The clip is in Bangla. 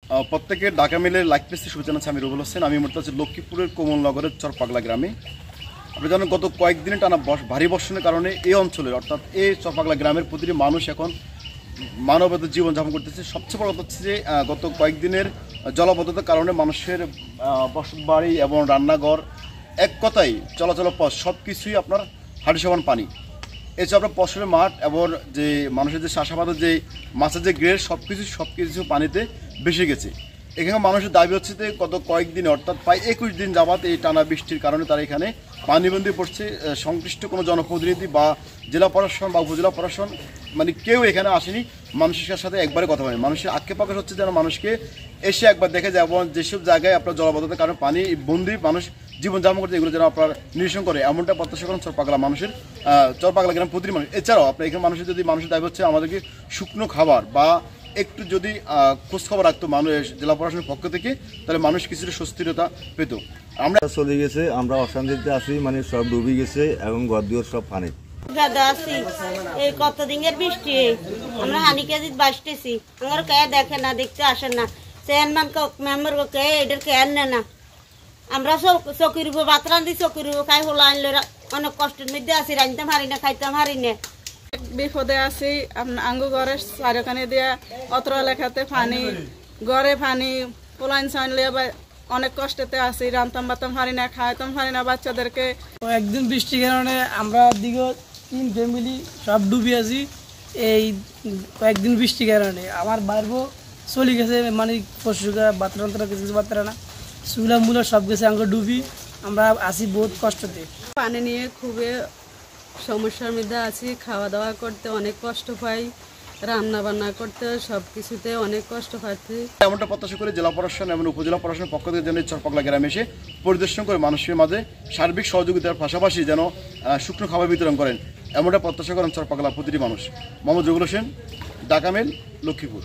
প্রত্যেকের ঢাকা মেলের লাইক পেজটি শুরু জানাচ্ছি আমি রুবেল হোসেন। আমি মুহূর্তে আছি লক্ষ্মীপুরের কোমলনগরের চরপাগলা গ্রামে। আপনি জানেন গত কয়েকদিনে টানা ভারী বর্ষণের কারণে এই অঞ্চলের অর্থাৎ এই চরপাগলা গ্রামের প্রতিটি মানুষ এখন মানবত জীবনযাপন করতেছে। সবচেয়ে বড় কথা হচ্ছে যে গত কয়েকদিনের জলাবদ্ধতার কারণে মানুষের বসতবাড়ি এবং রান্নাঘর এক কথায় চলাচল পথ সব কিছুই আপনার হাঁটু সমান পানি। এছাড়া আপনার ফসলের মাঠ এবং যে মানুষের যে চাষাবাদের যে মাছের যে গ্রেড সব কিছু পানিতে ভেসে গেছে। এখানে মানুষের দাবি হচ্ছে যে গত কয়েকদিন অর্থাৎ প্রায় 21 দিন যাবৎ এই টানা বৃষ্টির কারণে তারা এখানে পানিবন্দী পড়ছে। সংশ্লিষ্ট কোনো জনপ্রতিনিধি বা জেলা প্রশাসন বা উপজেলা প্রশাসন মানে কেউ এখানে আসেনি, মানুষের সাথে একবারে কথা বলেনি। মানুষের আক্ষেপ প্রকাশ হচ্ছে যেন মানুষকে এসে একবার দেখে যায় এবং যেসব জায়গায় আপনার জলাবদ্ধতার কারণে পানি বন্দি মানুষ জীবনযাপন করতে এগুলো যেন আপনার নিরসন করে এমনটা প্রত্যাশা করেন চরপাগলা মানুষের চরপাগলা গ্রাম প্রতিটি মানুষ। এছাড়াও আপনার এখানে মানুষের দাবি হচ্ছে আমাদেরকে শুকনো খাবার বা একটু যদি খোঁজখবর রাখতো মানুষ জেলা প্রশাসনের পক্ষ থেকে, তাহলে মানুষ কিছুটা স্বস্তিরতা পেত। আমরা চলে গেছে, আমরা অশান্তিতে আছি, মানে সব ডুবে গেছে এবং ঘর দুয়ার সব পানি। এই কতদিনের বৃষ্টি আমরা হানি কেজি বাঁচতেছি, আমার কে দেখে না, দেখতে আসে না, চেয়ারম্যান মেম্বার কে এটার কে আনে না। আমরা চকির উপর ভাত রান্ধি, চকির উপর খাই হলো আনলে অনেক কষ্টের মধ্যে আছি, রাঁধতে পারি না, খাইতে পারি না। বিপদে আছি, আঙ্গু ঘরে চারিখানে দিয়া অত্র লেখাতে পানি, ঘরে পানি, পোলাইন চাইলে অনেক কষ্টেতে আছি, রান্তাম বাতাম পারি না, খাইতাম পারি না বাচ্চাদেরকে। একদিন বৃষ্টির কারণে আমরা দিকে 3 ফ্যামিলি সব ডুবে আছি। এই কয়েকদিন বৃষ্টির কারণে আমার বাইরবো চলে গেছে, মানে পশুরা বাতরা কিছু বাতরা না, চুলা মুলা সব গেছে, আঙ্গ ডুবি আমরা আছি বহুত কষ্টতে। পানি নিয়ে খুবই সমস্যার মধ্যে আছি, খাওয়া দাওয়া করতে অনেক কষ্ট পাই, রান্না বান্না করতে সব কিছুতে অনেক কষ্ট পাচ্ছি। এমনটা প্রত্যাশা করে জেলা প্রশাসন এবং উপজেলা প্রশাসনের পক্ষ থেকে যেন চরপাগলা গ্রামে এসে পরিদর্শন করে মানুষের মাঝে সার্বিক সহযোগিতার পাশাপাশি যেন শুকনো খাবার বিতরণ করেন, এমনটা প্রত্যাশা করেন চরপাগলা প্রতিটি মানুষ। মোহাম্মদ রুবেল হোসেন, ঢাকা মেল, লক্ষ্মীপুর।